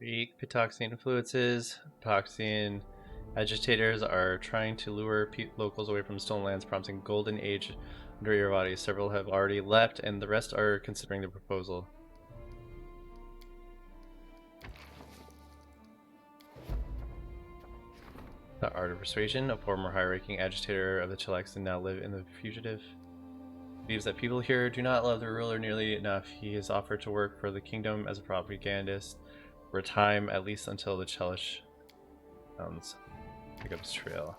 Weak Pitoxian influences. Pitoxian agitators are trying to lure locals away from Stolen Lands, prompting Golden Age under Irrawaddy. Several have already left, and the rest are considering the proposal. The Art of Persuasion, a former high-ranking agitator of the Chillax and now live in the fugitive. Believes that people here do not love their ruler nearly enough. He has offered to work for the kingdom as a propagandist for a time, at least until the Chelish sounds pick up his trail.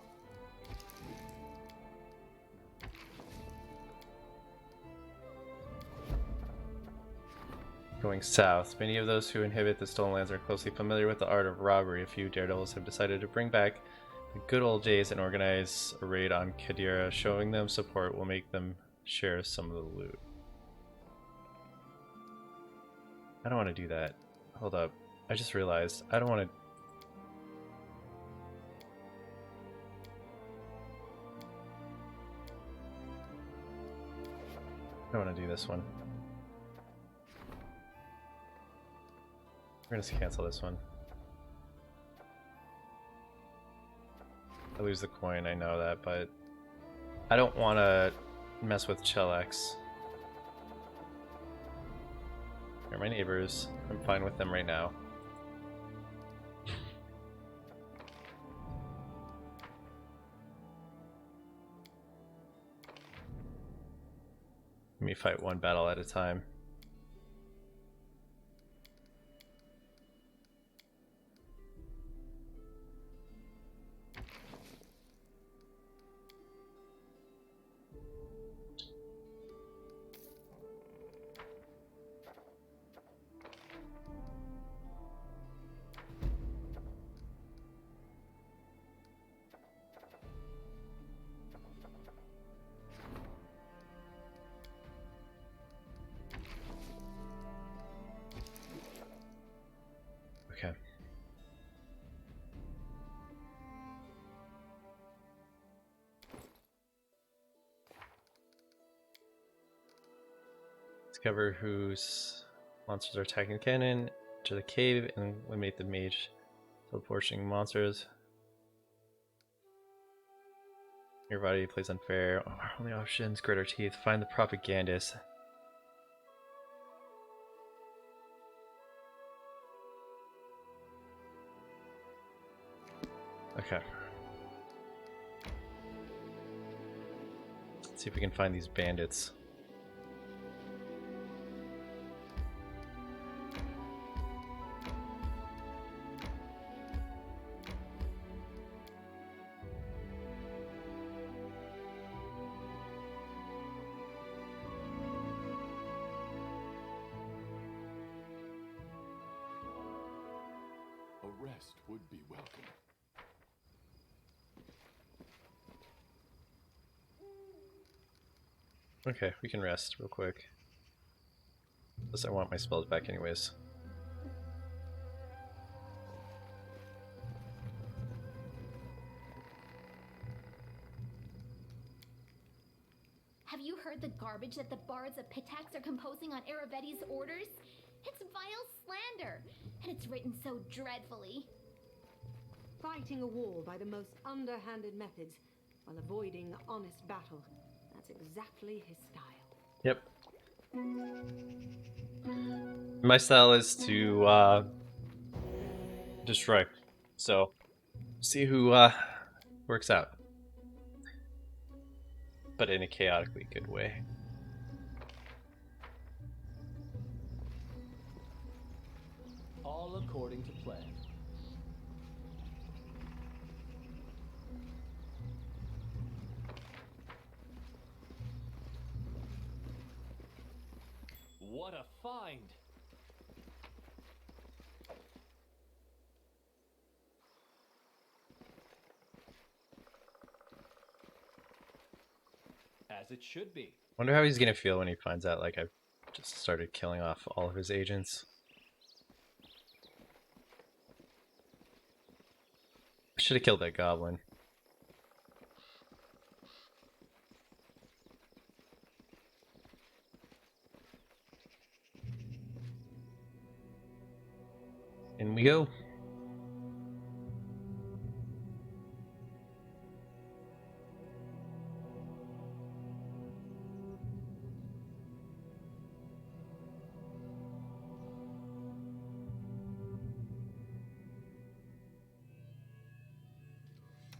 Going south, many of those who inhabit the Stolen Lands are closely familiar with the art of robbery. A few daredevils have decided to bring back the good old days and organize a raid on Kadira. Showing them support will make them share some of the loot. I don't want to do that. Hold up. I just realized I don't want to. I don't want to do this one. We're gonna cancel this one. I lose the coin, I know that, but I don't want to mess with Chelex. They're my neighbors. I'm fine with them right now. Let me fight one battle at a time. Okay. Discover whose monsters are attacking the cannon. Enter the cave and eliminate the mage teleporting monsters. Your body plays unfair. Our only options: grit our teeth. Find the propagandist. Okay. Let's see if we can find these bandits. A rest would be welcome. Okay, we can rest real quick. Unless I want my spells back anyways. Have you heard the garbage that the bards of Pitax are composing on Aravetti's orders? It's vile slander, and it's written so dreadfully. Fighting a war by the most underhanded methods while avoiding honest battle. That's exactly his style. Yep. My style is to destroy. So, see who works out. But in a chaotically good way. All according to plan. What a find! As it should be. Wonder how he's gonna feel when he finds out like I've just started killing off all of his agents. I should have killed that goblin. In we go.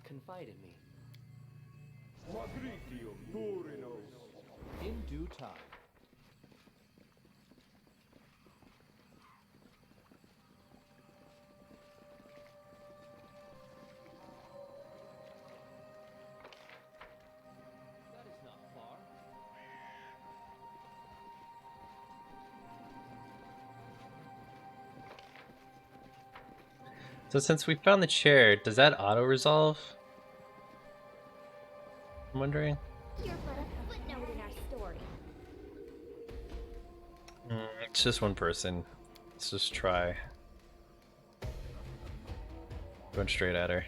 Confide in me. In due time. That is not far. So since we found the chair, does that auto-resolve? I'm wondering. You're but a footnote in our story. It's just one person. Let's just try. Going straight at her.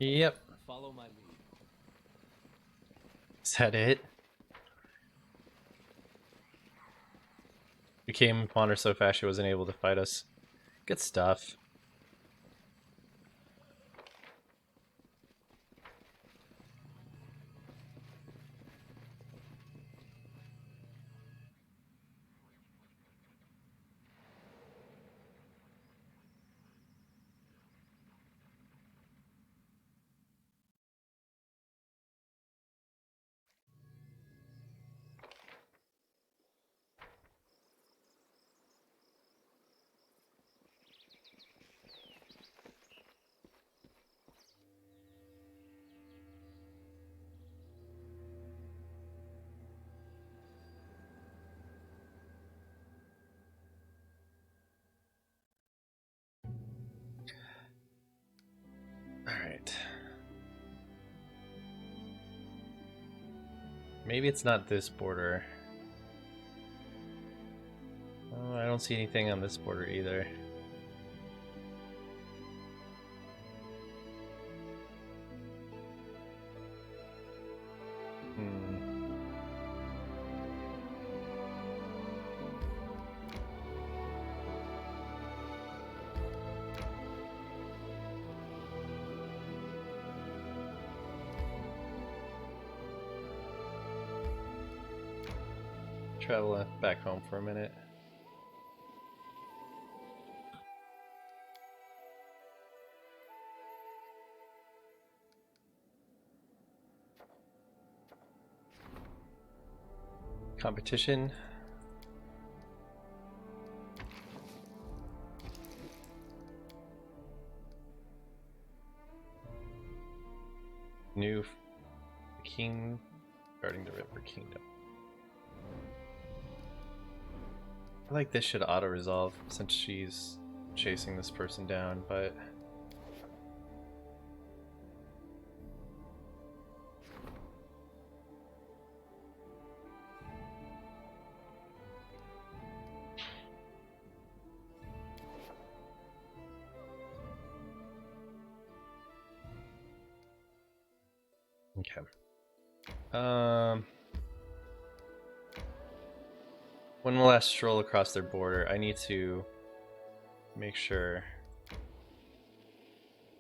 Yep. Follow my lead. Is that it? We came upon her so fast she wasn't able to fight us. Good stuff. Alright. Maybe it's not this border. Oh, I don't see anything on this border either. Travel back home for a minute. Competition. New king guarding the river kingdom. I feel like this should auto-resolve since she's chasing this person down, but okay. When will I stroll across their border? I need to make sure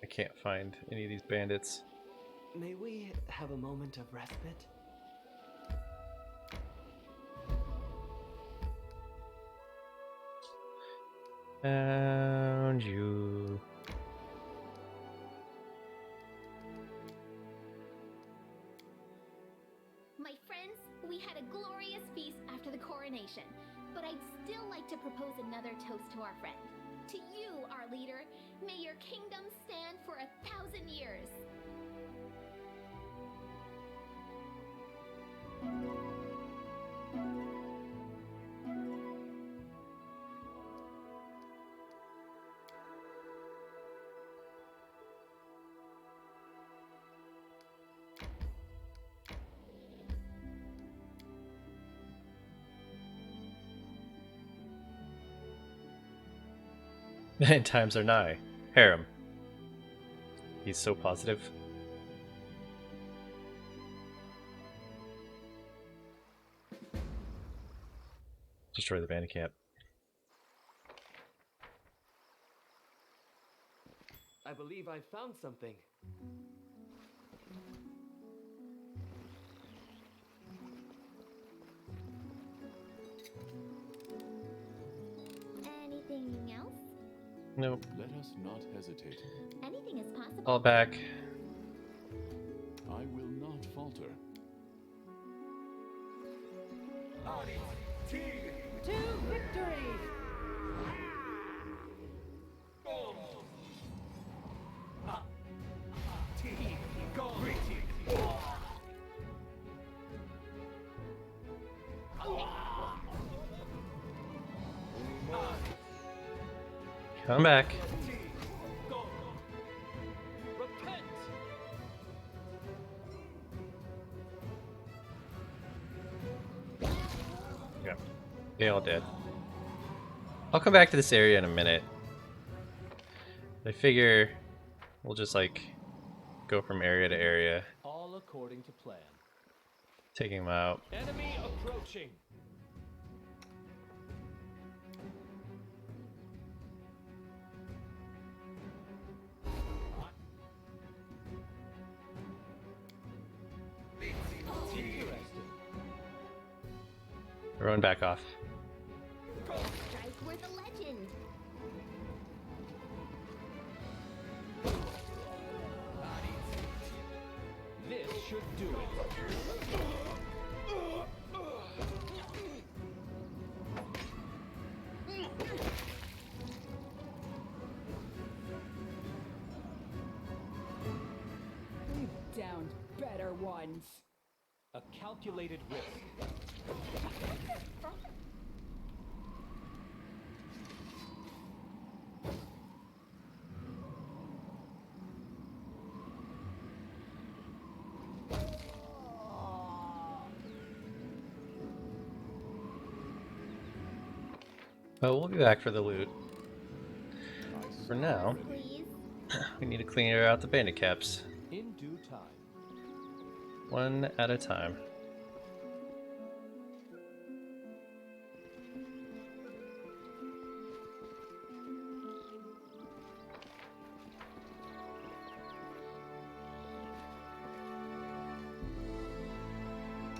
I can't find any of these bandits. May we have a moment of respite? Found you. My friends, we had a glorious feast after the coronation, but I'd still like to propose another toast to our friend. To you, our leader, may your kingdom stand for 1,000 years. And times are nigh. Harem. He's so positive. Destroy the bandit camp. I believe I found something. Anything else? Nope. Let us not hesitate. Anything is possible. All back. I will not falter. To victory! Come back. Repent! Yeah. They all dead. I'll come back to this area in a minute. I figure we'll just like go from area to area, All according to plan. taking them out. Enemy approaching. Interesting. Everyone back off. Strike worth a legend. This should do it. We've downed better ones. A calculated risk. But we'll be back for the loot. For now, Please. we need to clear out the bandit caps. In due time. One at a time.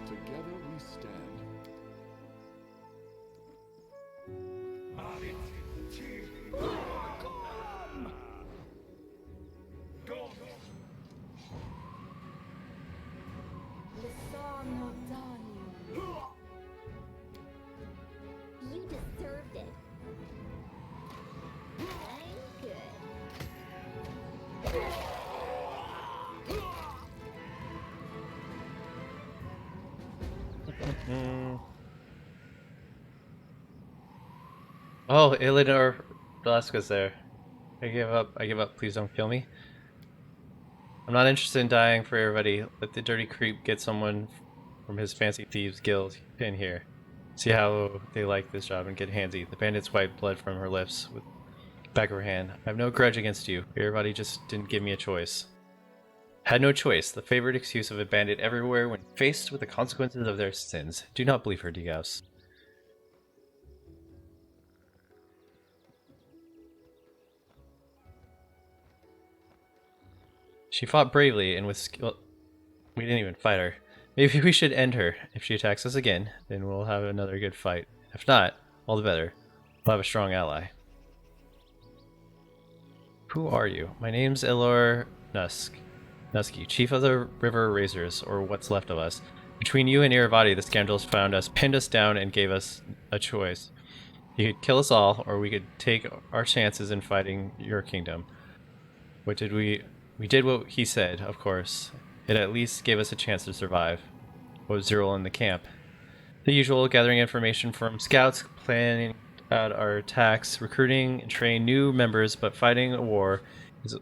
Together we stand. You deserved it. I'm good. Oh, Eleanor Velasquez there. I give up. I give up. Please don't kill me. I'm not interested in dying for everybody. Let the dirty creep get someone from his fancy thieves guild in here. See how they like this job and get handsy. The bandits wiped blood from her lips with the back of her hand. I have no grudge against you. Everybody just didn't give me a choice. Had no choice. The favorite excuse of a bandit everywhere when faced with the consequences of their sins. Do not believe her, Digaus. She fought bravely and with skill. We didn't even fight her. Maybe we should end her. If she attacks us again, then we'll have another good fight. If not, all the better. We'll have a strong ally. Who are you? My name's Elor Nusky, chief of the River Razors, or what's left of us. Between you and Iravati, the scoundrels found us, pinned us down, and gave us a choice. You could kill us all, or we could take our chances in fighting your kingdom. What did we... We did what he said, of course. It at least gave us a chance to survive. What was your role in the camp? The usual, gathering information from scouts, planning out our attacks, recruiting and training new members, but fighting a war is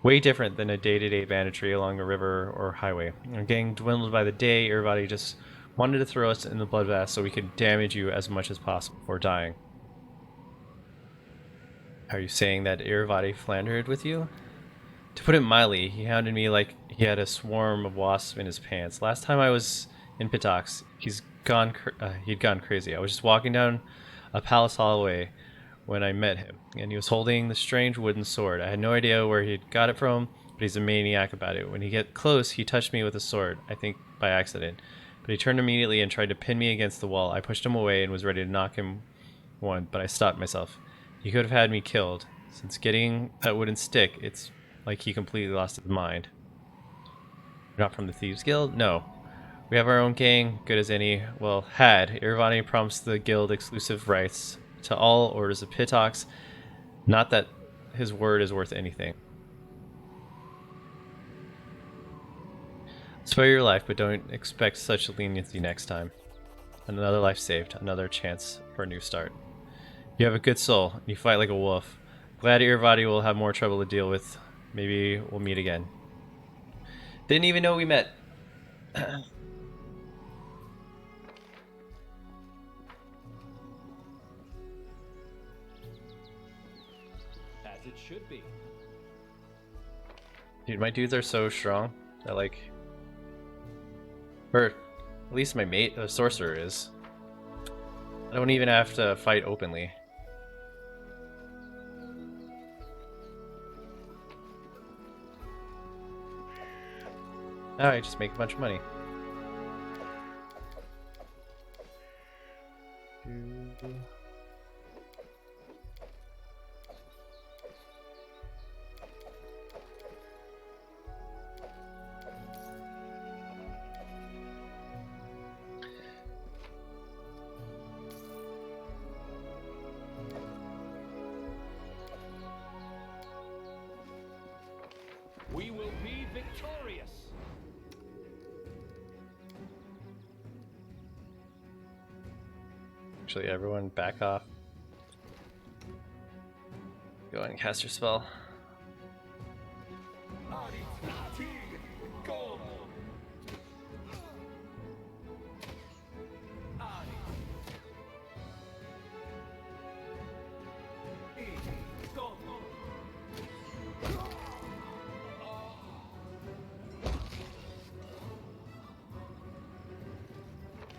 way different than a day-to-day banditry along a river or highway. Our gang dwindled by the day. Everybody just wanted to throw us in the bloodbath so we could damage you as much as possible before dying. Are you saying that Iravati philandered with you? To put it mildly, he hounded me like he had a swarm of wasps in his pants. Last time I was in Pitox, he'd gone crazy. I was just walking down a palace hallway when I met him, and he was holding the strange wooden sword. I had no idea where he'd got it from, but he's a maniac about it. When he got close, he touched me with a sword, I think by accident. But he turned immediately and tried to pin me against the wall. I pushed him away and was ready to knock him one, but I stopped myself. He could have had me killed. Since getting that wooden stick, it's like he completely lost his mind. You're not from the Thieves Guild? No. We have our own gang, good as any. Well, had. Iravani promised the guild exclusive rights to all orders of Pitox. Not that his word is worth anything. Spare your life, but don't expect such leniency next time. Another life saved, another chance for a new start. You have a good soul, and you fight like a wolf. Glad Iravati will have more trouble to deal with. Maybe we'll meet again. Didn't even know we met. As it should be. Dude, my dudes are so strong that, like, or at least my mate, the sorcerer, is. I don't even have to fight openly. Now I just make a bunch of money. We will be victorious. Actually, everyone back off. Go ahead and cast your spell.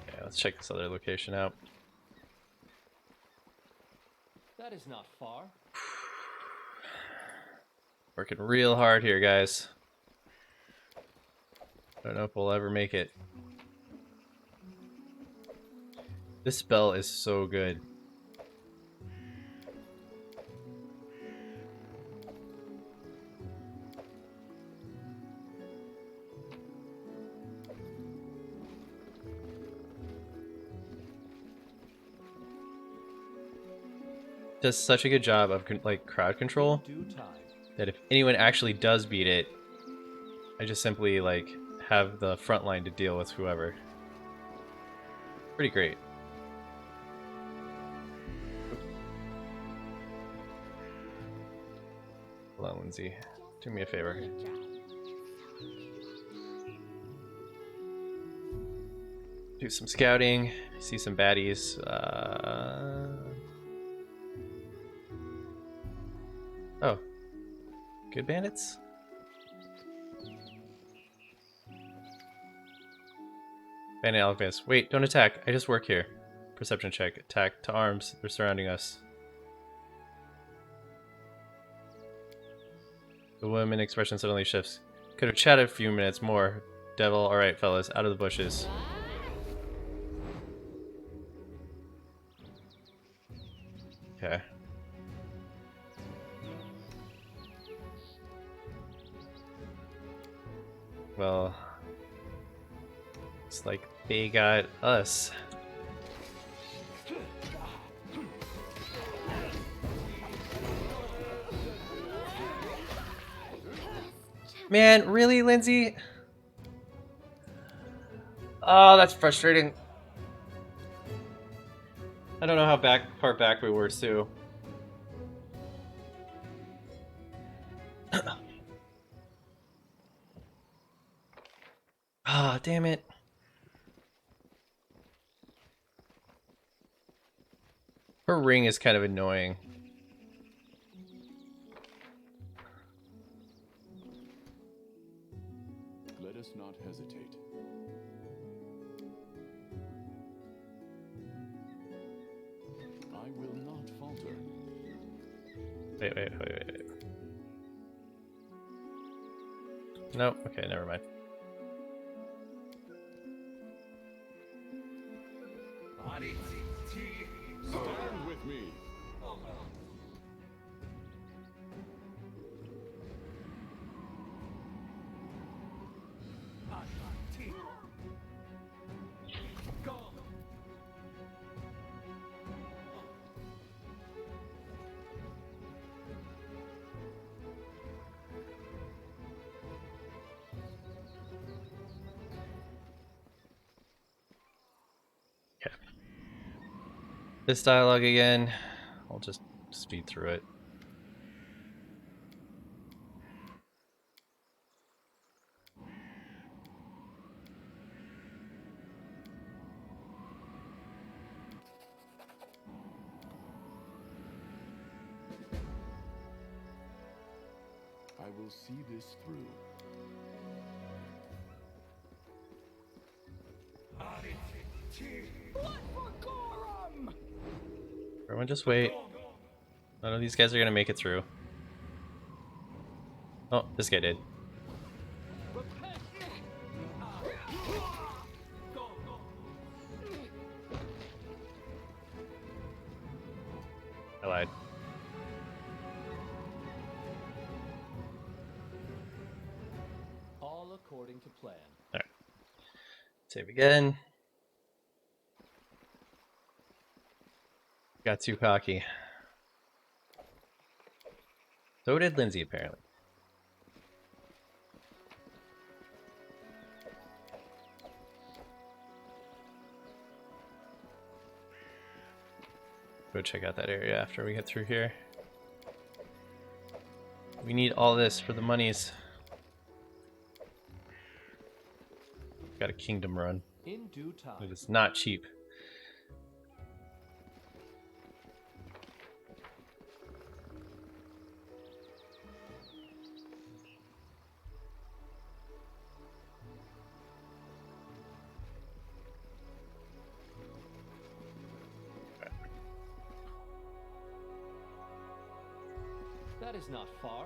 Okay, let's check this other location out. That is not far. Working real hard here, guys. I don't know if we'll ever make it. This spell is so good. Does such a good job of like crowd control Due time. that if anyone actually does beat it, I just simply like have the front line to deal with whoever. Pretty great. Hold on, Lindsay. Do me a favor. Do some scouting, see some baddies. Oh. Good bandits? Bandit alchemist. Wait, don't attack. I just work here. Perception check. Attack to arms. They're surrounding us. The woman expression suddenly shifts. Could have chatted a few minutes more. Devil, alright fellas, out of the bushes. Okay. Well, it's like they got us. Man, really, Lindsay? Oh, that's frustrating. I don't know how far back we were, Sue. Ah, damn it. Her ring is kind of annoying. Wait. Nope. Okay, never mind. Stand with me. Okay. This dialogue again. I'll just speed through it. I will see this through. Everyone just wait. None of these guys are gonna make it through. Oh, this guy did. I lied. All according to plan. Alright. Save again. Got too cocky. So did Lindsay, apparently. Go check out that area after we get through here. We need all this for the monies. Got a kingdom run. In due time. It is not cheap. That is not far.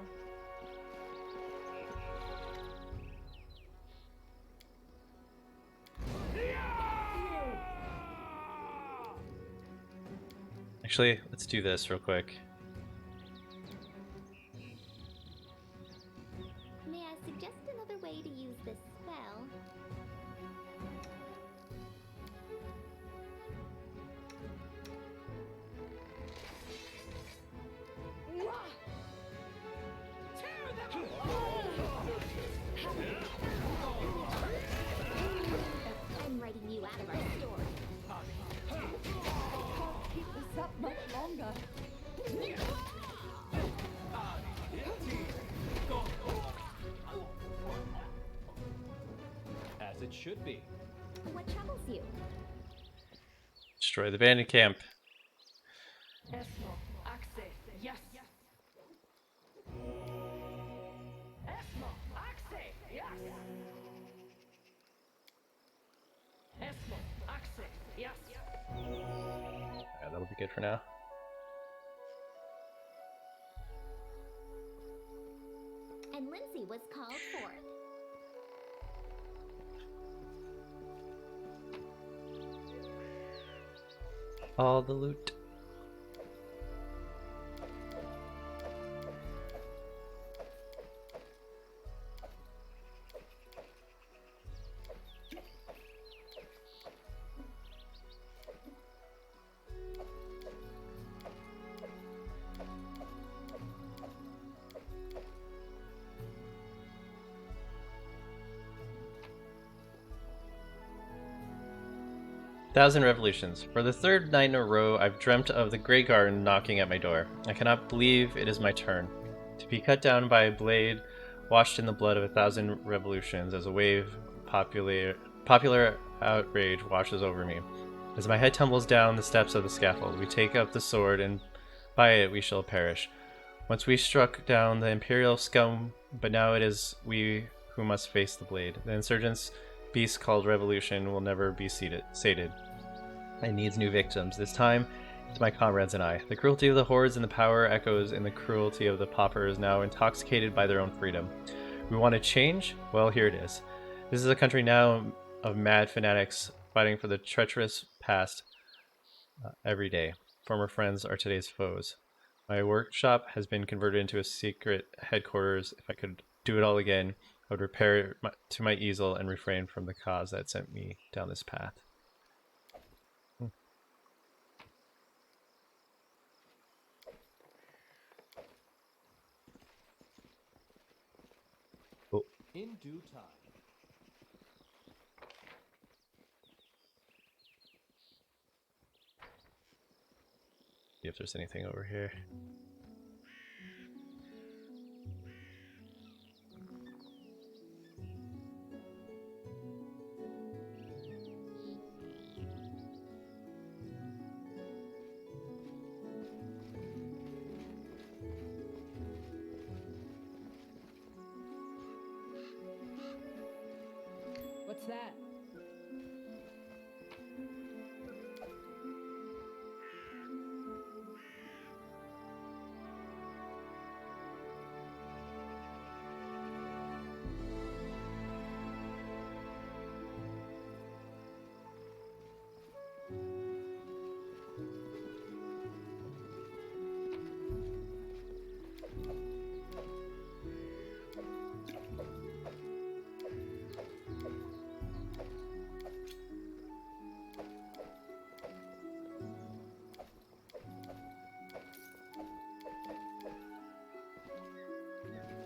Actually, let's do this real quick. May I suggest another way to use this spell? I'm writing you out of our story. Keep this up much longer. As it should be. What troubles you? Destroy the bandit camp. Yes. Yeah, that'll be good for now. And Lindsay was called forth. All the loot. Thousand revolutions. For the third night in a row, I've dreamt of the Grey Garden knocking at my door. I cannot believe it is my turn. To be cut down by a blade washed in the blood of 1,000 revolutions as a wave popular outrage washes over me. As my head tumbles down the steps of the scaffold, we take up the sword, and by it we shall perish. Once we struck down the imperial scum, but now it is we who must face the blade. The insurgents' beast called revolution will never be sated. It needs new victims. This time, to my comrades and I. The cruelty of the hordes and the power echoes in the cruelty of the paupers, now intoxicated by their own freedom. We want to change? Well, here it is. This is a country now of mad fanatics fighting for the treacherous past every day. Former friends are today's foes. My workshop has been converted into a secret headquarters. If I could do it all again, I would repair it to my easel and refrain from the cause that sent me down this path. Oh. In due time. See if there's anything over here. What's that?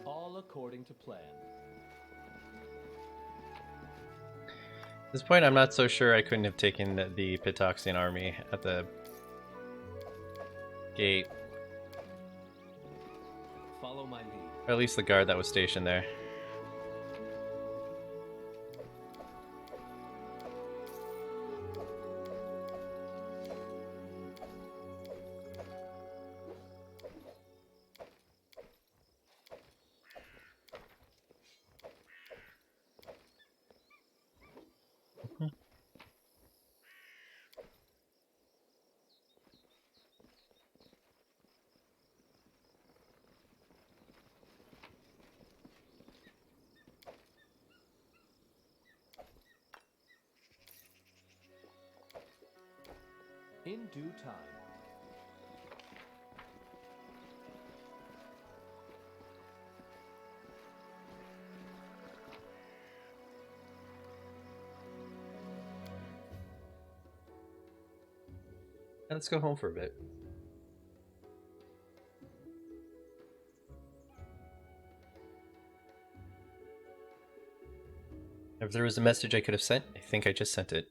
All according to plan. At this point, I'm not so sure I couldn't have taken the Pitoxian army at the gate. Follow my lead. Or at least the guard that was stationed there. In due time. Let's go home for a bit. If there was a message I could have sent, I think I just sent it.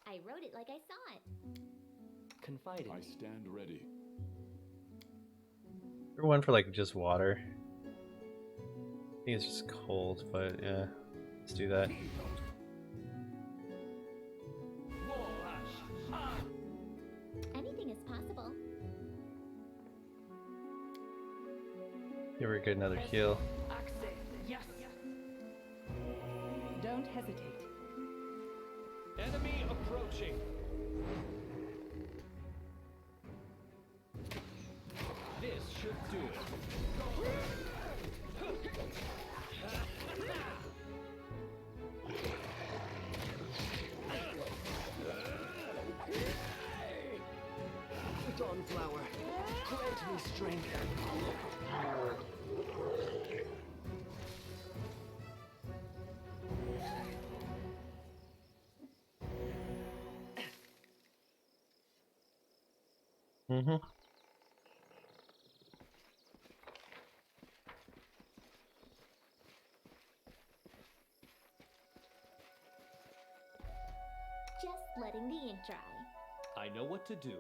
I wrote it like I saw it. Confide in I me. stand ready. Or one for like just water. I think it's just cold, but yeah, let's do that. Anything is possible. Here we get another heal. Access. Yes. Don't hesitate. Enemy approaching. This should do it. Dawnflower, grant me strength. Mm-hmm. Just letting the ink dry. I know what to do.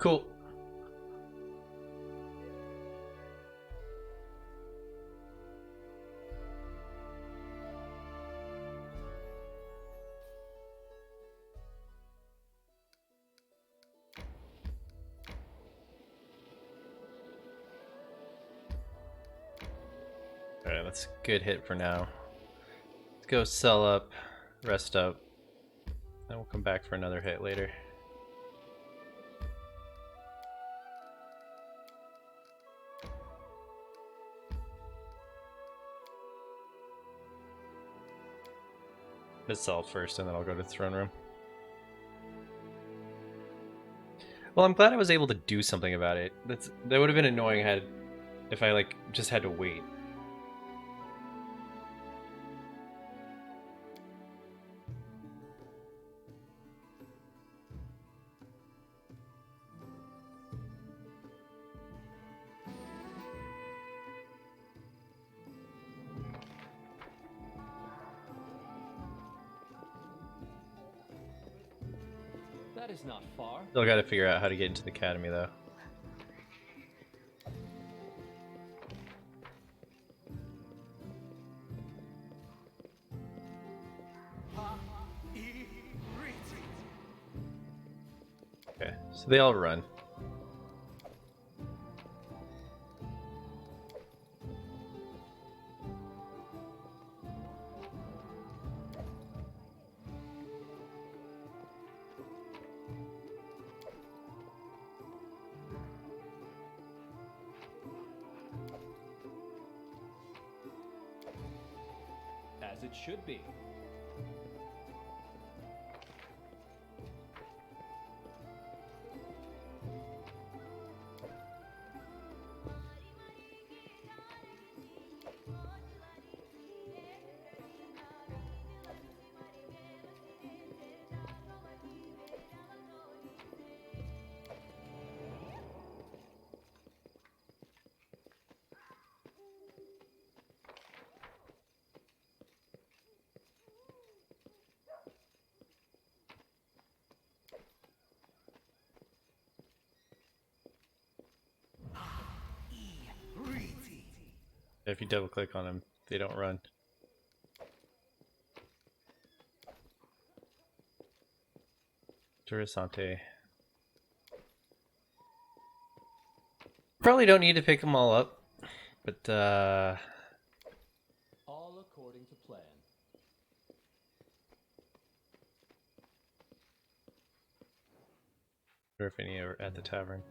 Cool. Alright, that's a good hit for now. Let's go sell up, rest up, and we'll come back for another hit later. Let's sell first, and then I'll go to the throne room. Well, I'm glad I was able to do something about it. That would have been annoying if I like just had to wait. That is not far. Still got to figure out how to get into the academy, though. Okay, so they all run. As it should be. If you double click on them, they don't run. Interessante. Probably don't need to pick them all up, but All according to plan. or if any are at the tavern.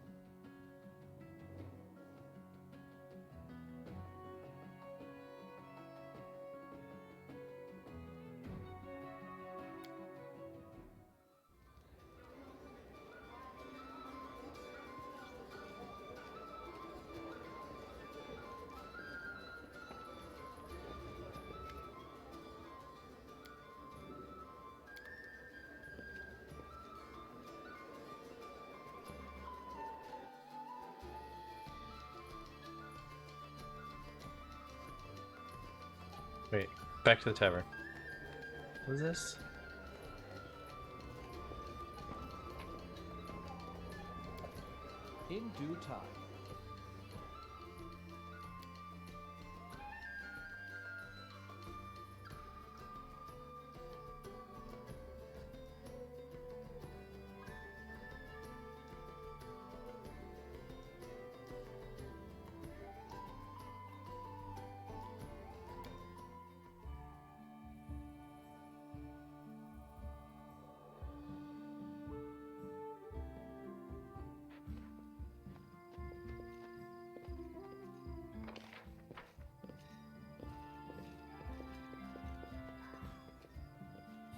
Wait, back to the tavern. What is this? In due time.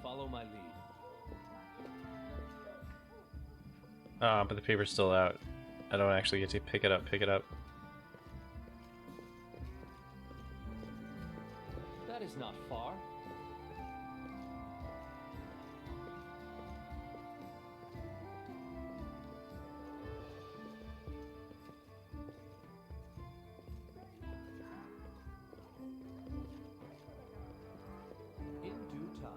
Follow my lead. Ah, but the paper's still out. I don't actually get to pick it up. That is not far. In due time.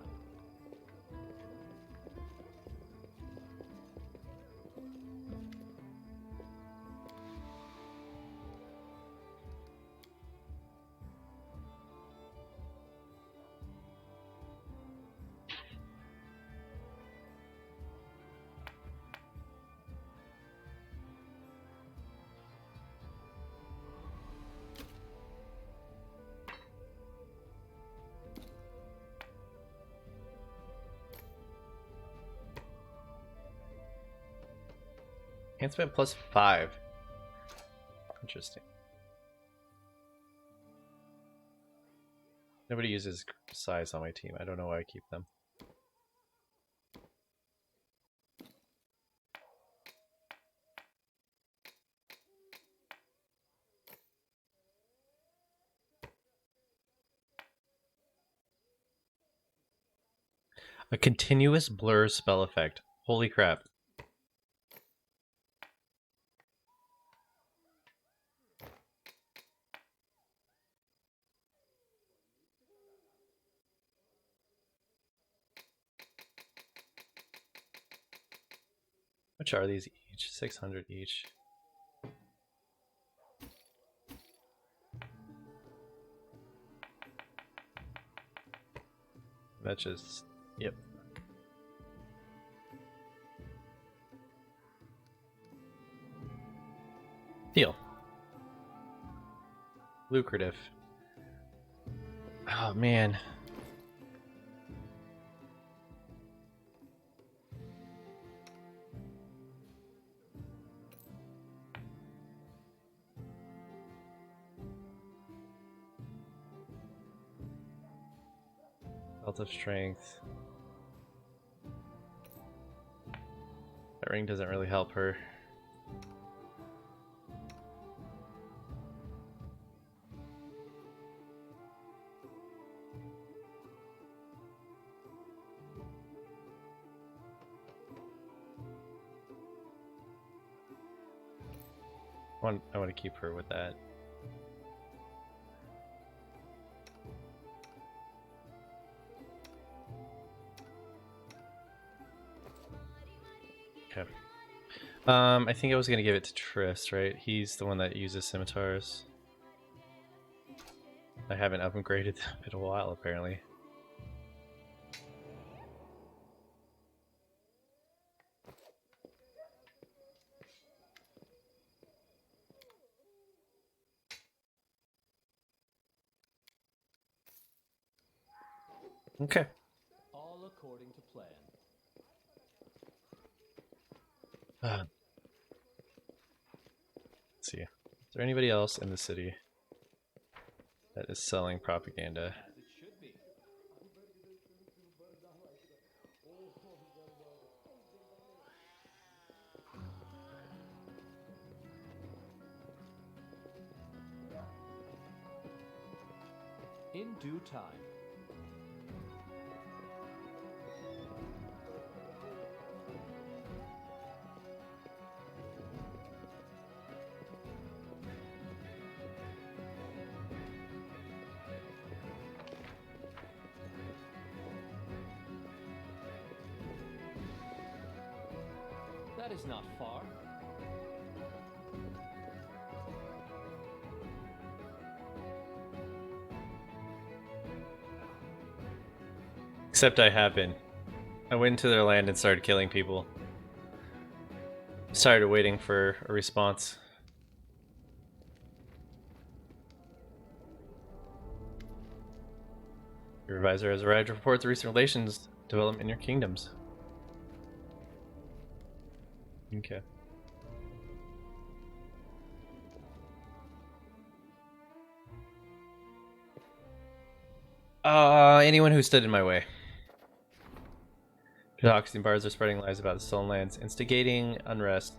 Can't spend +5. Interesting. Nobody uses size on my team. I don't know why I keep them. A continuous blur spell effect. Holy crap. Which are these each? 600 each. That's just, yep. Deal. Lucrative. Oh man. Belt of strength. That ring doesn't really help her. I want to keep her with that. Okay. I think I was gonna give it to Triss, right? He's the one that uses scimitars. I haven't upgraded them in a while, apparently. Okay. All according to plan. Let's see. Is there anybody else in the city that is selling propaganda? As it should be. In due time. That is not far. Except I have been. I went into their land and started killing people. Started waiting for a response. Your advisor has arrived to report the recent relations development in your kingdoms. Okay. Anyone who stood in my way. Pitoxy and bards are spreading lies about the stolen lands, instigating unrest.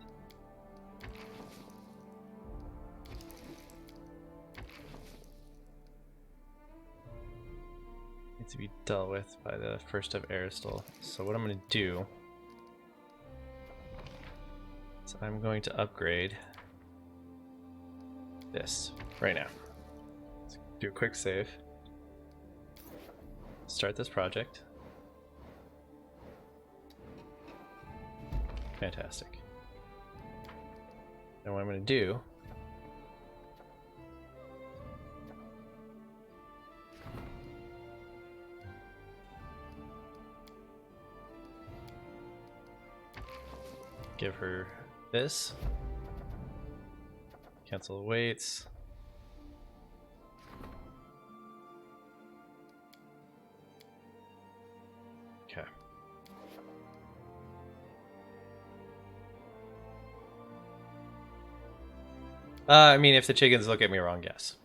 Needs to be dealt with by the first of Aristal. So what I'm going to do is I'm going to upgrade this right now. Let's do a quick save. Start this project. Fantastic. Now what I'm going to do give her this. Cancel weights. Okay. I mean, if the chickens look at me wrong, yes.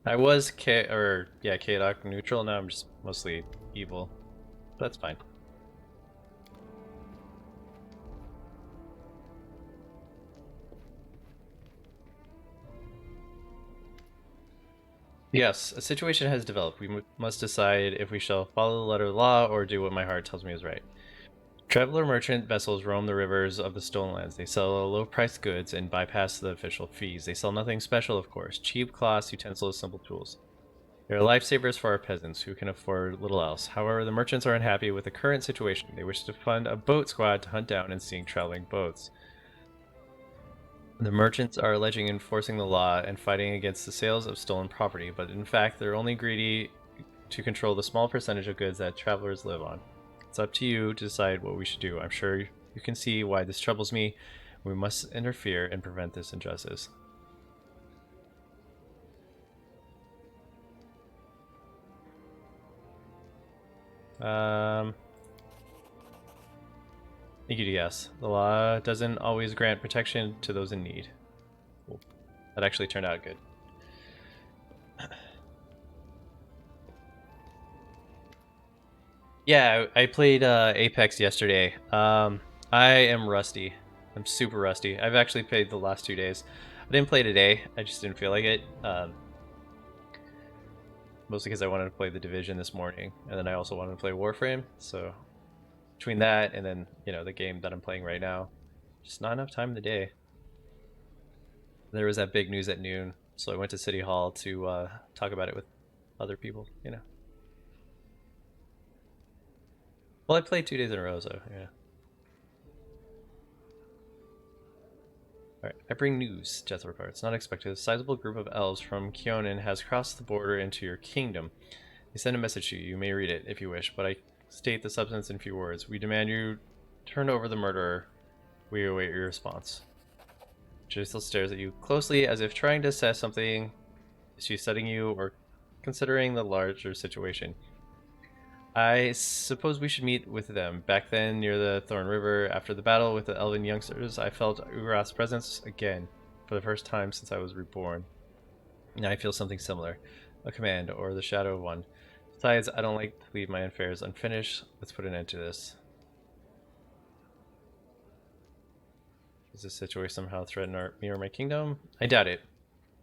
I was Chaotic neutral. Now I'm just mostly evil. That's fine. Yes, a situation has developed. We must decide if we shall follow the letter of the law or do what my heart tells me is right. Traveler merchant vessels roam the rivers of the Stolen Lands. They sell low-priced goods and bypass the official fees. They sell nothing special, of course. Cheap cloths, utensils, simple tools. They are lifesavers for our peasants, who can afford little else. However, the merchants are unhappy with the current situation. They wish to fund a boat squad to hunt down and sink traveling boats. The merchants are alleging enforcing the law and fighting against the sales of stolen property, but in fact, they're only greedy to control the small percentage of goods that travelers live on. It's up to you to decide what we should do. I'm sure you can see why this troubles me. We must interfere and prevent this injustice. Thank you to yes. The law doesn't always grant protection to those in need. Cool. That actually turned out good. Yeah, I played Apex yesterday. I am rusty. I'm super rusty. I've actually played the last 2 days. I didn't play today. I just didn't feel like it. Mostly because I wanted to play the Division this morning, and then I also wanted to play Warframe. So between that and then the game that I'm playing right now, just not enough time in the day. There was that big news at noon, so I went to City Hall to talk about it with other people. Well, I played 2 days in a row, so yeah. Alright, I bring news, Jethro reports. Not expected. A sizable group of elves from Keonan has crossed the border into your kingdom. They send a message to you. You may read it if you wish, but I state the substance in few words. We demand you turn over the murderer. We await your response. Jethro stares at you closely as if trying to assess something. Is she studying you or considering the larger situation? I suppose we should meet with them. Back then, near the Thorn River, after the battle with the elven youngsters, I felt Urath's presence again, for the first time since I was reborn. Now I feel something similar. A command, or the shadow of one. Besides, I don't like to leave my affairs unfinished. Let's put an end to this. Does this situation somehow threaten me or my kingdom? I doubt it.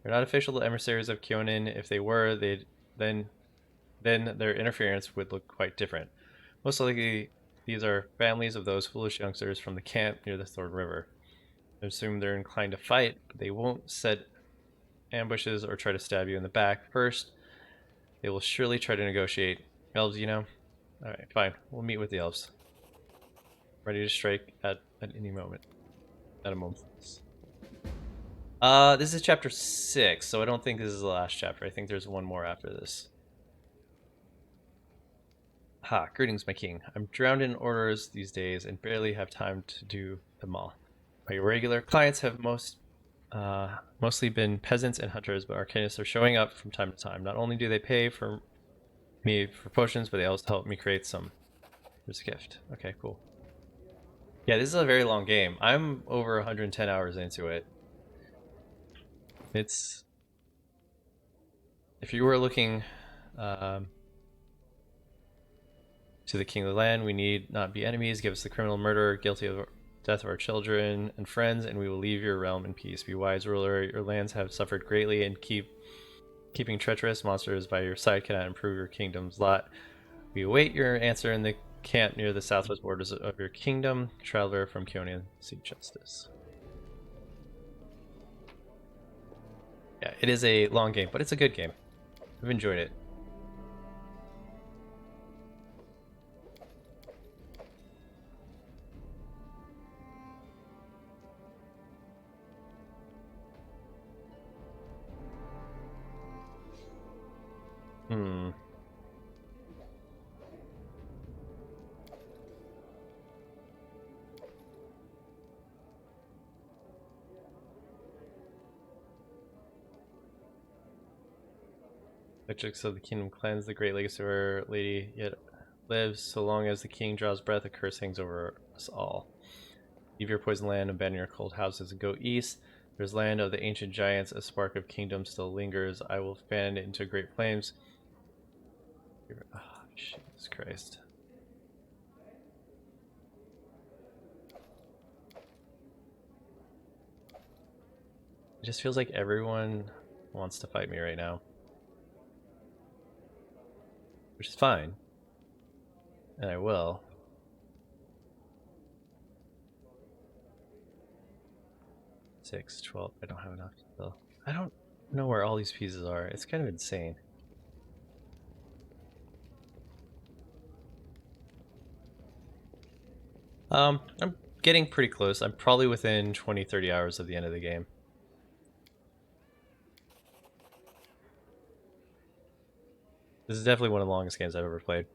They're not official emissaries of Keonan. If they were, then their interference would look quite different. Most likely, these are families of those foolish youngsters from the camp near the Thorn River. I assume they're inclined to fight, but they won't set ambushes or try to stab you in the back. First, they will surely try to negotiate. Elves, Alright, fine. We'll meet with the elves. Ready to strike at any moment. At a moment. This is chapter 6, so I don't think this is the last chapter. I think there's one more after this. Ha, greetings, my king. I'm drowned in orders these days and barely have time to do them all. My regular clients have mostly been peasants and hunters, but arcanists are showing up from time to time. Not only do they pay for me for potions, but they also help me create some. Here's a gift. Okay, cool. Yeah, this is a very long game. I'm over 110 hours into it. It's... If you were looking to the king of the land, we need not be enemies. Give us the criminal murderer guilty of death of our children and friends, and we will leave your realm in peace. Be wise, ruler. Your lands have suffered greatly, and keeping treacherous monsters by your side cannot improve your kingdom's lot. We await your answer in the camp near the southwest borders of your kingdom. Traveler from Keonan, seek justice. Yeah, it is a long game, but it's a good game. I've enjoyed it. Subjects of the kingdom cleanse the great legacy of our lady yet lives. So long as the king draws breath, a curse hangs over us all. Leave your poison land, abandon your cold houses, and go east. There's land of the ancient giants, a spark of kingdom still lingers. I will fan it into great flames. Oh, Jesus Christ. It just feels like everyone wants to fight me right now. Which is fine. And I will. Six, 12. I don't have enough still. I don't know where all these pieces are. It's kind of insane. I'm getting pretty close. I'm probably within 20-30 hours of the end of the game. This is definitely one of the longest games I've ever played.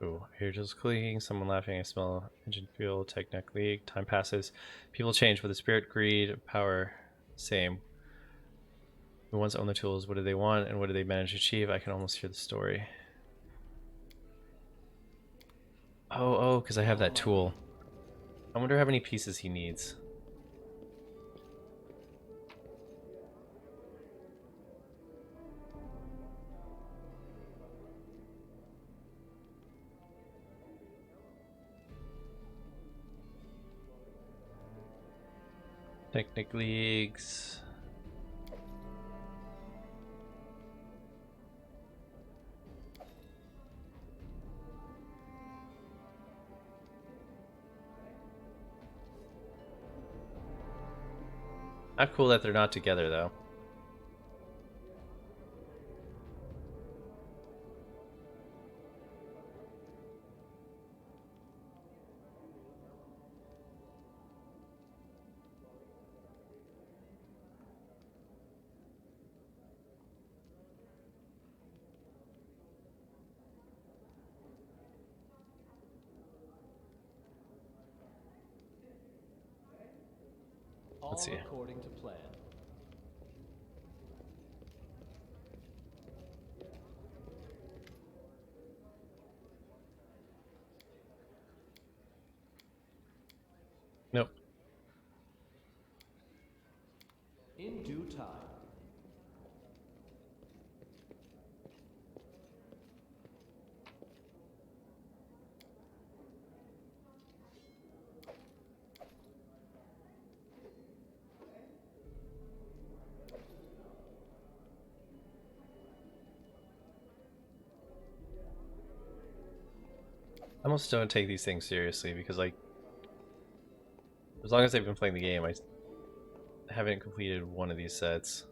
Ooh, here just clicking, someone laughing, I smell engine fuel, Technic League, time passes. People change, but the spirit, greed, power, same. The ones that own the tools, what do they want and what do they manage to achieve? I can almost hear the story. Oh, because I have that tool. I wonder how many pieces he needs. Technic Leagues. Not cool that they're not together though. Let's see. According to plan. Nope. In due time. I almost don't take these things seriously because, like, as long as I've been playing the game, I haven't completed one of these sets.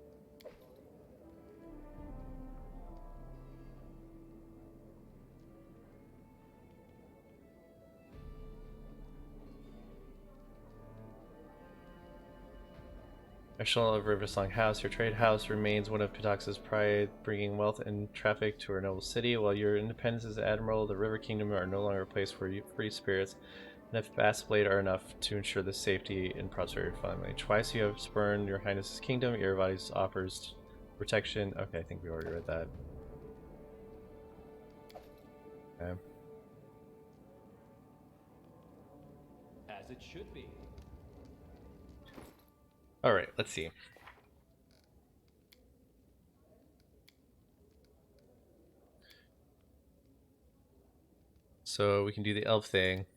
National of Riversong House, your trade house remains one of Pitax's pride, bringing wealth and traffic to our noble city. While your independence as admiral, the River Kingdom are no longer a place for free spirits, and if Bass Blade are enough to ensure the safety and prosperity of your family. Twice you have spurned your highness's kingdom, Irvadi's offers protection. Okay, I think we already read that. Okay. As it should be. Alright, let's see. So we can do the elf thing.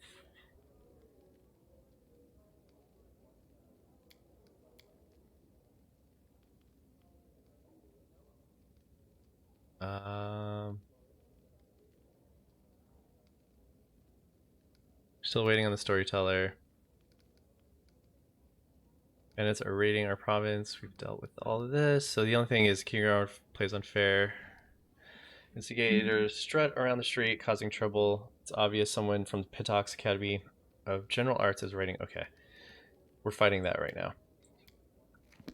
Still waiting on the storyteller. And it's raiding our province. We've dealt with all of this. So the only thing is Kingmaker plays unfair. Instigators strut around the street, causing trouble. It's obvious someone from Pitox Academy of General Arts is raiding. Okay. We're fighting that right now.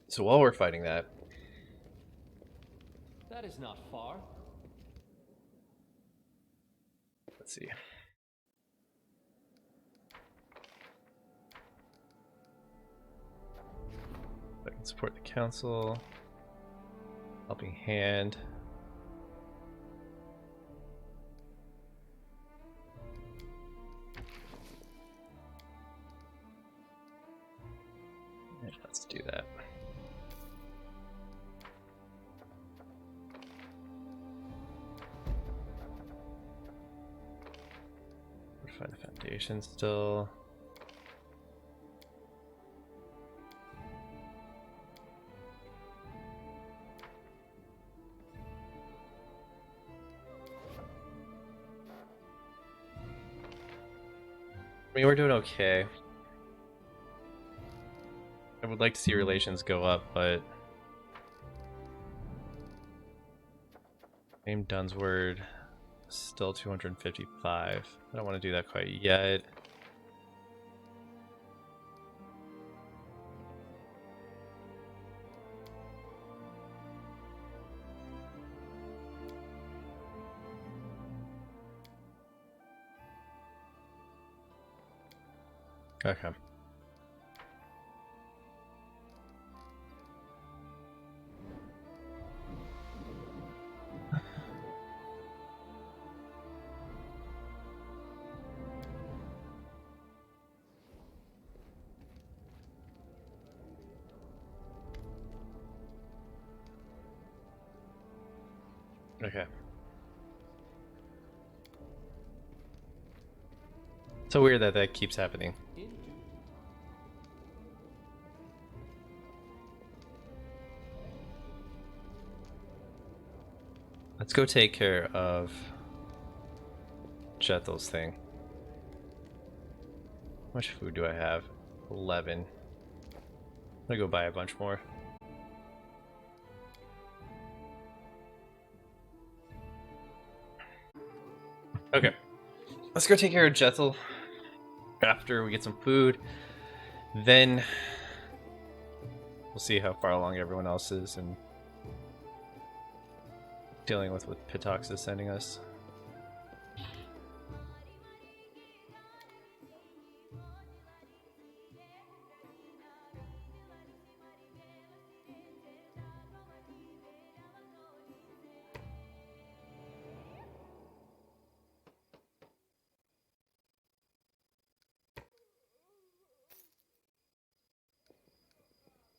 So while we're fighting that... That is not far. Let's see. I can support the council. Helping hand. Fortify the foundation still. I mean, we're doing okay. I would like to see relations go up, but name Dunsword still 255. I don't want to do that quite yet. Okay. Okay. So weird that that keeps happening. Let's go take care of Jethel's thing. How much food do I have? 11. I'm gonna go buy a bunch more. Okay. Let's go take care of Jethel. After we get some food, then we'll see how far along everyone else is and dealing with what Pitox is sending us.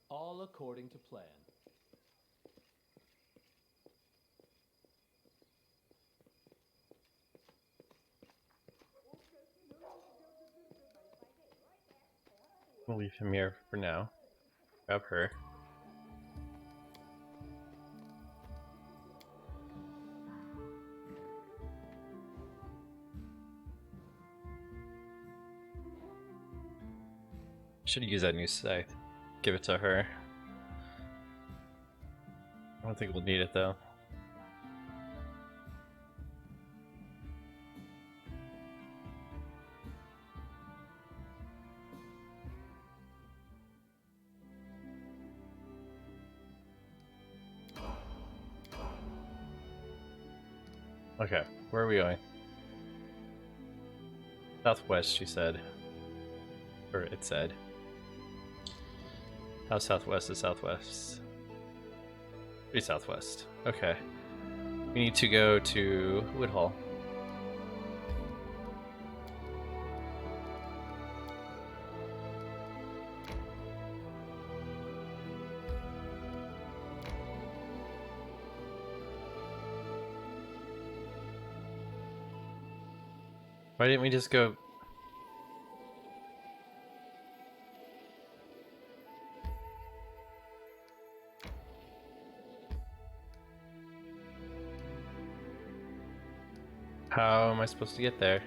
All according to plan. We'll leave him here for now. Grab her. Should use that new scythe. Give it to her. I don't think we'll need it though. Okay, where are we going? Southwest, she said. Or it said. How southwest is southwest? Pretty southwest. Okay. We need to go to Woodhall. Why didn't we just go? How am I supposed to get there?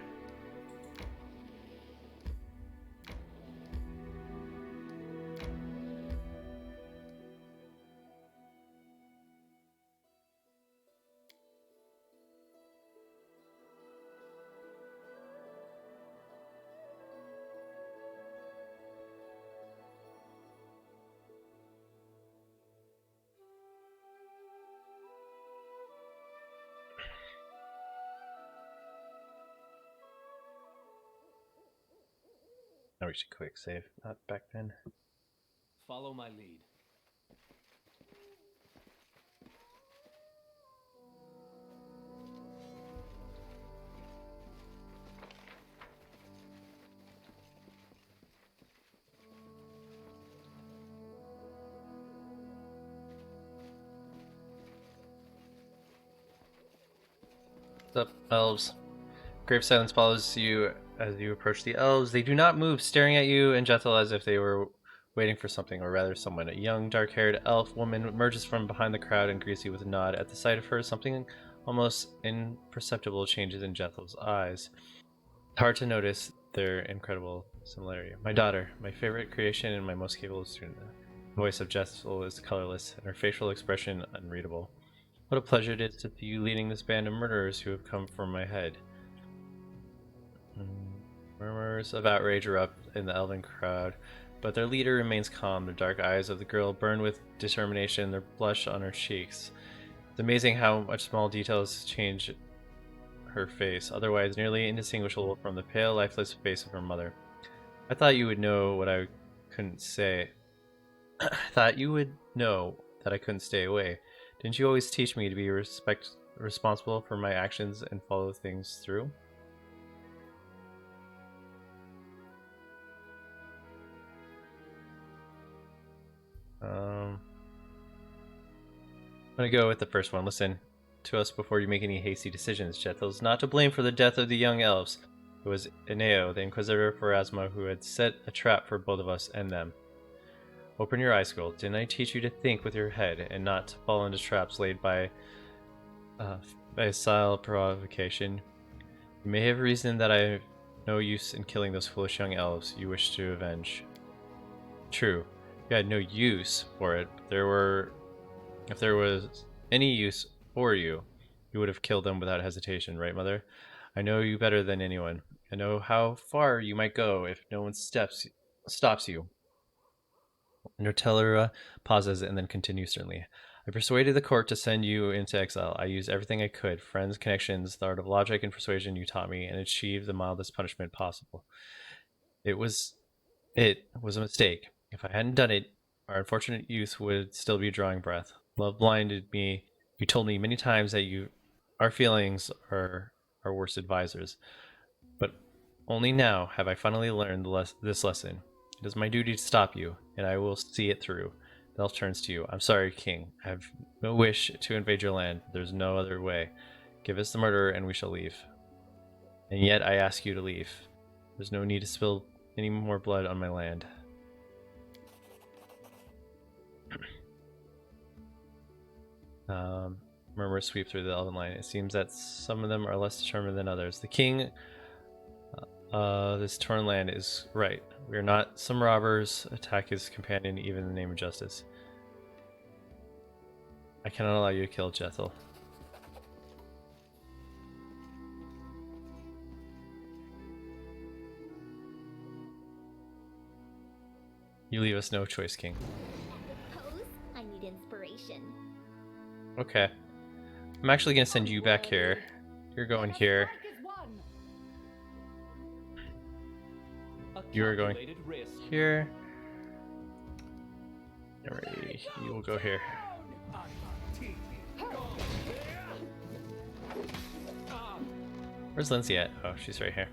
I we should quick save, not back then. Follow my lead. What's up, elves? Grave silence follows you as you approach the elves. They do not move, staring at you and Jethel as if they were waiting for something, or rather someone. A young, dark-haired elf woman emerges from behind the crowd and greets you with a nod. At the sight of her, something almost imperceptible changes in Jethel's eyes. It's hard to notice their incredible similarity. My daughter, my favorite creation and my most capable student. The voice of Jethel is colorless, and her facial expression unreadable. What a pleasure it is to see you leading this band of murderers who have come for my head. Murmurs of outrage erupt in the elven crowd, but their leader remains calm. The dark eyes of the girl burn with determination, their blush on her cheeks. It's amazing how much small details change her face, otherwise nearly indistinguishable from the pale, lifeless face of her mother. I thought you would know what I couldn't say. I thought you would know that I couldn't stay away. Didn't you always teach me to be responsible for my actions and follow things through? I'm gonna go with the first one. Listen to us before you make any hasty decisions. Jethel is not to blame for the death of the young elves. It was Ineo, the Inquisitor for Asma, who had set a trap for both of us and them. Open your eyes, girl. Didn't I teach you to think with your head and not to fall into traps laid by facile provocation? You may have reasoned that I have no use in killing those foolish young elves you wish to avenge. True, you had no use for it, but if there was any use for you, you would have killed them without hesitation, right, Mother? I know you better than anyone. I know how far you might go if no one stops you. Nortellera pauses and then continues sternly. I persuaded the court to send you into exile. I used everything I could, friends, connections, the art of logic and persuasion you taught me, and achieved the mildest punishment possible. It was a mistake. If I hadn't done it, our unfortunate youth would still be drawing breath. Love blinded me. You told me many times that our feelings are our worst advisors. But only now have I finally learned this lesson. It is my duty to stop you, and I will see it through. The elf turns to you. I'm sorry, King. I have no wish to invade your land. There's no other way. Give us the murderer, and we shall leave. And yet I ask you to leave. There's no need to spill any more blood on my land. Murmurs sweep through the elven line. It seems that some of them are less determined than others. The king this torn land is right. We are not some robbers attack his companion even in the name of justice. I cannot allow you to kill Jethel. You leave us no choice, King. Pose? I need inspiration. Okay. I'm actually gonna send you back here. You're going here. You are going here. Alright, you will go here. Where's Lindsay at? Oh, she's right here.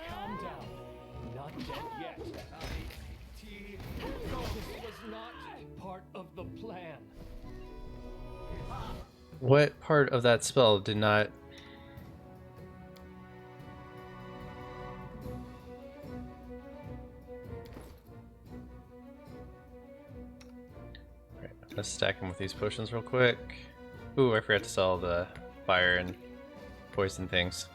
Calm down. Not dead yet. This was not part of the plan. What part of that spell did not... Alright, let's stack them with these potions real quick. Ooh, I forgot to sell the fire and poison things.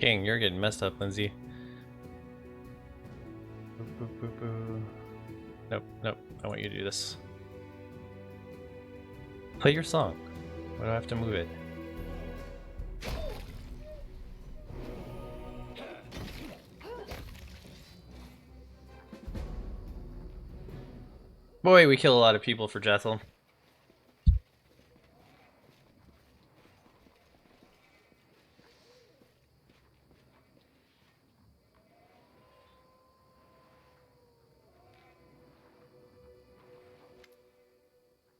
Dang, you're getting messed up, Lindsay. Nope, nope. I want you to do this. Play your song. Why do I have to move it? Boy, we kill a lot of people for Jethel.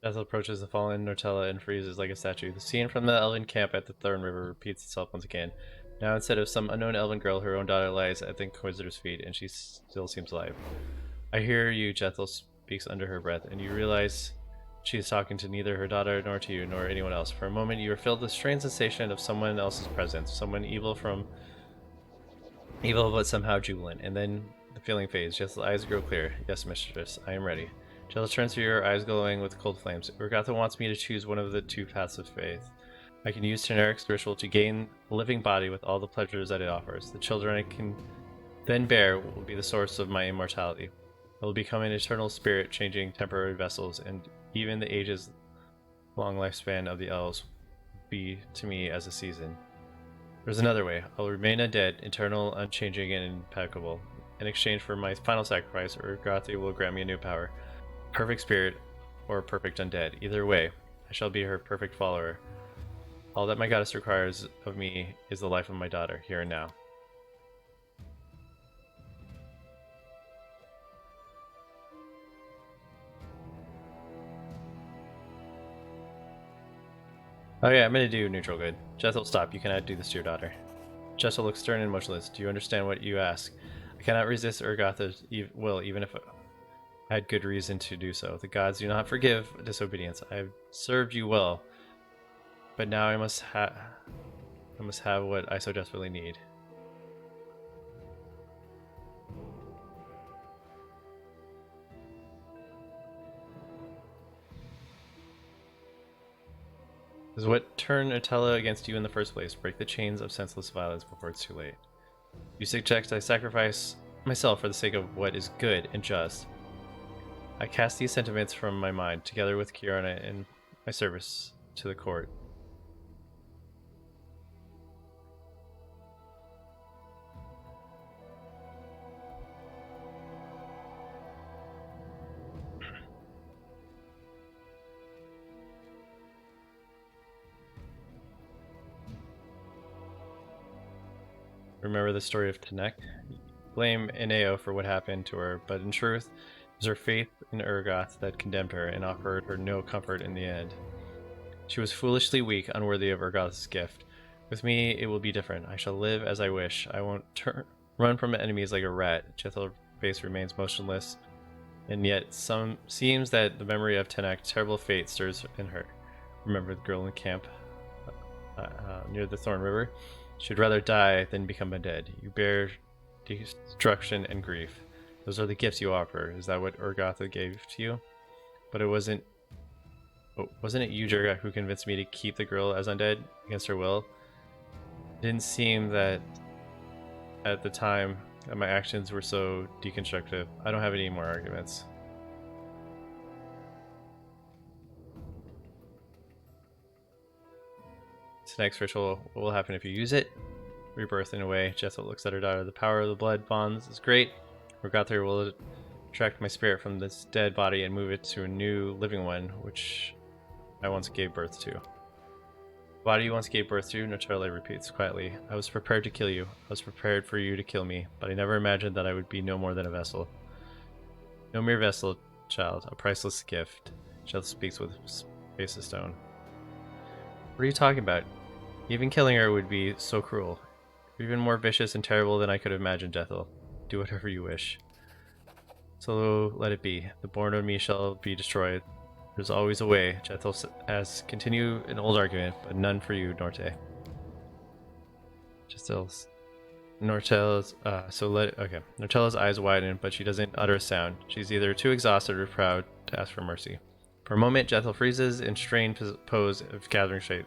Jethel approaches the fallen Nortella and freezes like a statue. The scene from the elven camp at the Thorn River repeats itself once again. Now, instead of some unknown elven girl, her own daughter lies at the Inquisitor's feet, and she still seems alive. I hear you, Jethel speaks under her breath, and you realize she is talking to neither her daughter nor to you nor anyone else. For a moment, you are filled with strange sensation of someone else's presence, someone evil but somehow jubilant, and then the feeling fades. Jethel's eyes grow clear. Yes, mistress, I am ready. Jethel turns to your eyes glowing with cold flames. Urgatha wants me to choose one of the two paths of faith. I can use Teneric's ritual to gain a living body with all the pleasures that it offers. The children I can then bear will be the source of my immortality. I will become an eternal spirit, changing temporary vessels, and even the ages long lifespan of the elves will be to me as a season. There's another way. I will remain undead, eternal, unchanging, and impeccable. In exchange for my final sacrifice, Urgatha will grant me a new power. Perfect spirit or perfect undead. Either way, I shall be her perfect follower. All that my goddess requires of me is the life of my daughter, here and now. Okay, I'm gonna do neutral good. Jethel, stop. You cannot do this to your daughter. Jethel looks stern and motionless. Do you understand what you ask? I cannot resist Urgatha's will, even if I had good reason to do so. The gods do not forgive disobedience. I have served you well, but now I must have what I so desperately need. This is what turned Atella against you in the first place. Break the chains of senseless violence before it's too late. You suggest I sacrifice myself for the sake of what is good and just. I cast these sentiments from my mind, together with Kiarna in my service to the court. Remember the story of Tenek? Blame Ineo for what happened to her, but in truth, it was her faith in Urgoth that condemned her and offered her no comfort in the end. She was foolishly weak, unworthy of Urgoth's gift. With me, it will be different. I shall live as I wish. I won't run from enemies like a rat. Jethel's face remains motionless, and yet seems that the memory of Tenek's terrible fate stirs in her. Remember the girl in camp near the Thorn River? She'd rather die than become undead. You bear destruction and grief. Those are the gifts you offer. Is that what Urgatha gave to you? But it wasn't it you, Jurga, who convinced me to keep the girl as undead against her will? It didn't seem that at the time that my actions were so deconstructive. I don't have any more arguments. This next ritual, what will happen if you use it? Rebirth in a way. Jethel looks at her daughter. The power of the blood bonds is great. Urgatha will extract my spirit from this dead body and move it to a new living one, which I once gave birth to. The body you once gave birth to, Notarle repeats quietly. I was prepared to kill you. I was prepared for you to kill me, but I never imagined that I would be no more than a vessel. No mere vessel, child, a priceless gift. Jethel speaks with face of stone. What are you talking about? Even killing her would be so cruel. You're even more vicious and terrible than I could have imagined, Jethel. Do whatever you wish. So let it be. The born of me shall be destroyed. There's always a way. Jethel has continue an old argument, but none for you, Norte. Nortella's eyes widen, but she doesn't utter a sound. She's either too exhausted or proud to ask for mercy. For a moment, Jethel freezes in strained pose of gathering shape.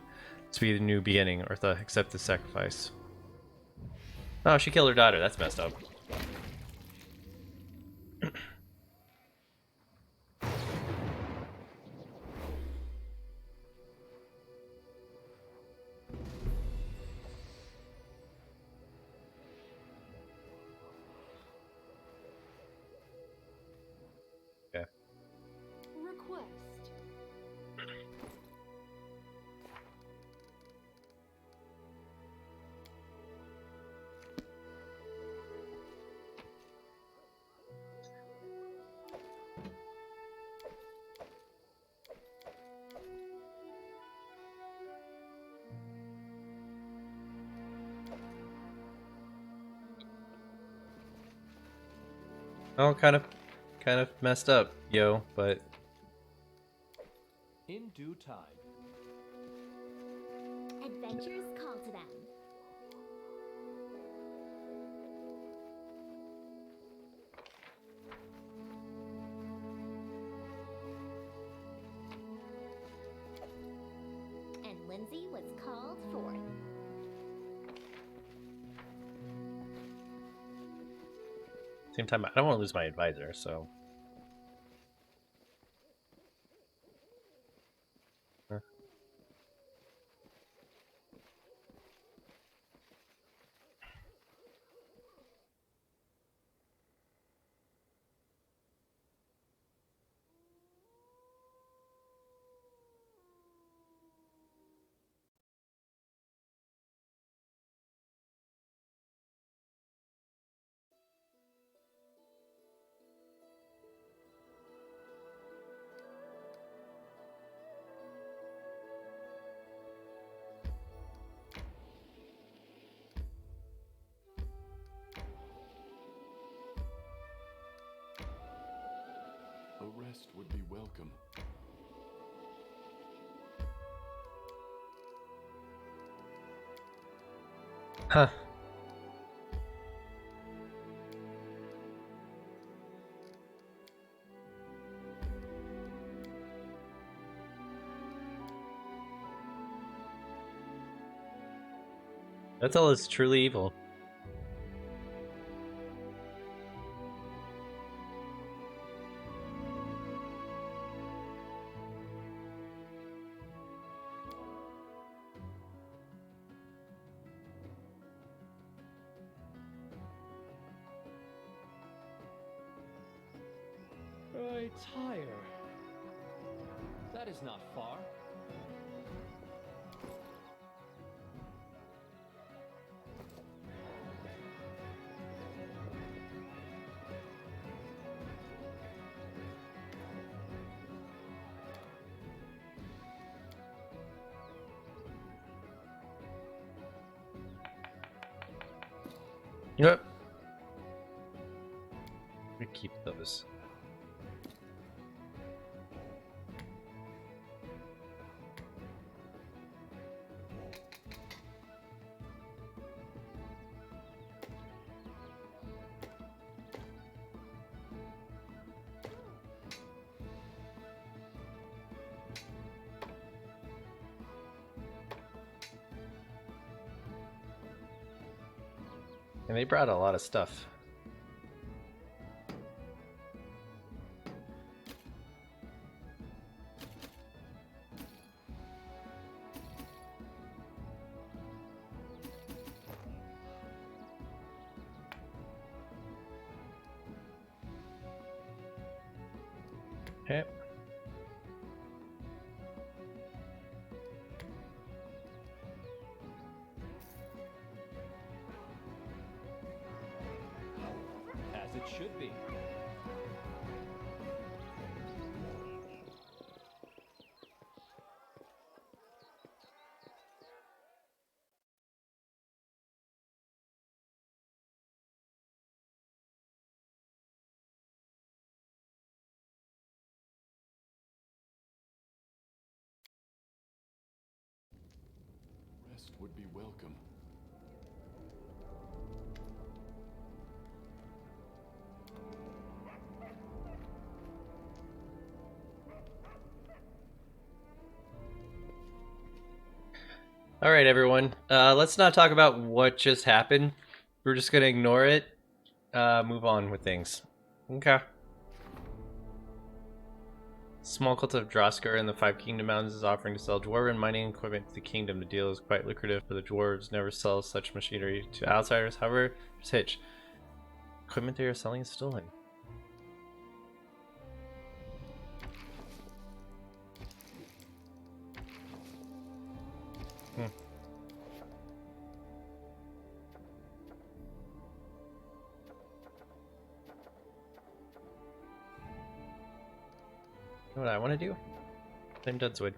This be the new beginning, or accept the sacrifice. Oh, she killed her daughter. That's messed up. Okay. Request. Oh, kind of messed up, yo, but In due time. Adventures call to them. And Lindsay was called forth. same time, I don't want to lose my advisor, so. A rest would be welcome. Huh. That's all that's truly evil. I tire. That is not far. Yep. We keep those. And they brought a lot of stuff. Okay. As it should be. Rest would be welcome. All right, everyone. Let's not talk about what just happened. We're just gonna ignore it. Move on with things. Okay. Small cult of Drosker in the Five Kingdom Mountains is offering to sell dwarven mining equipment to the kingdom. The deal is quite lucrative, but the dwarves never sell such machinery to outsiders. However, there's a hitch. Equipment they are selling is stolen. You know what I want to do? Claim Dudswood.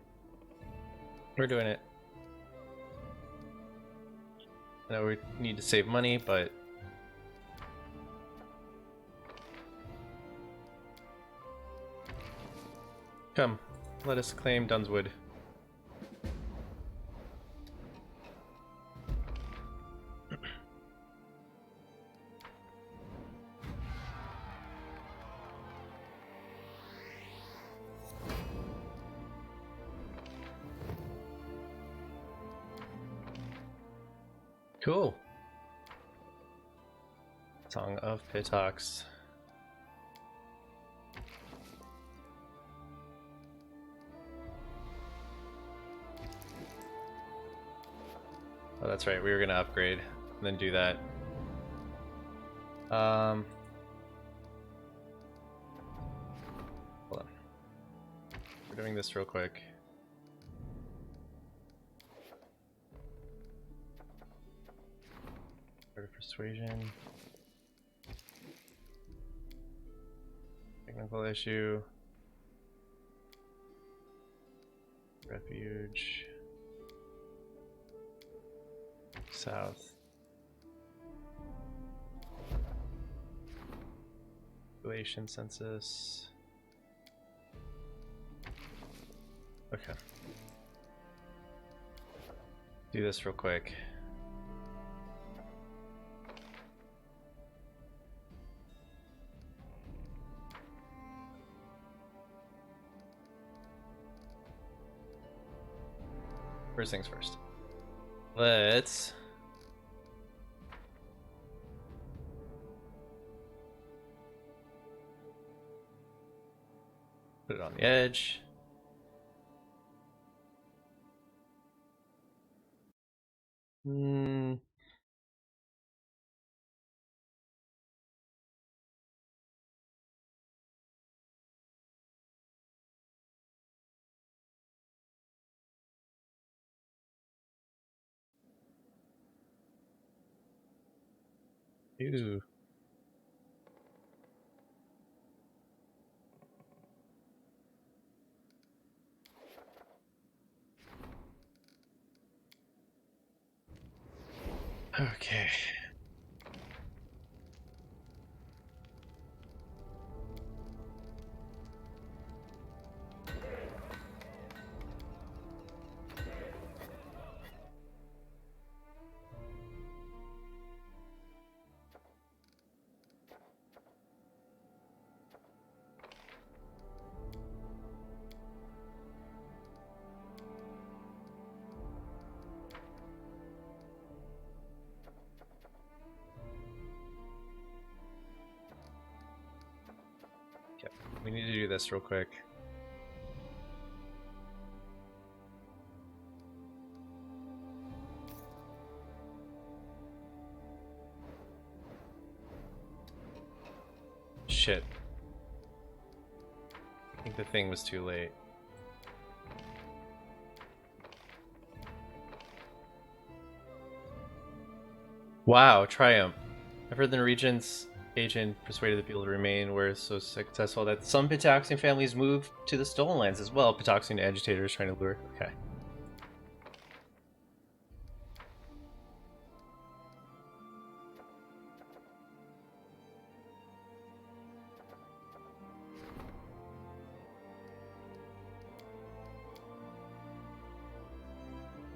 We're doing it. I know we need to save money, but come, let us claim Dunswood. Cool. Song of Pitox. Oh, that's right. We were gonna upgrade and then do that. Hold on. We're doing this real quick. Art of Persuasion. Technical issue. Refuge. South. Population census. Okay. Do this real quick. First things first. Let's put it on the edge. Ew. Okay. We need to do this real quick. Shit. I think the thing was too late. Wow, triumph. I've heard the Regent's agent persuaded the people to remain were so successful that some Pitaxian families moved to the Stolen Lands as well. Pitaxian agitators trying to lure. Okay.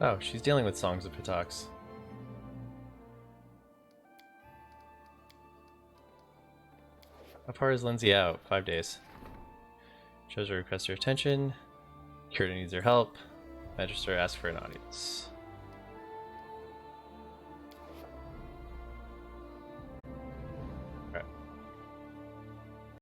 Oh, she's dealing with Songs of Pitax. How far is Lindsay out? 5 days. Treasurer requests her attention. Curita needs her help. Magister asks for an audience.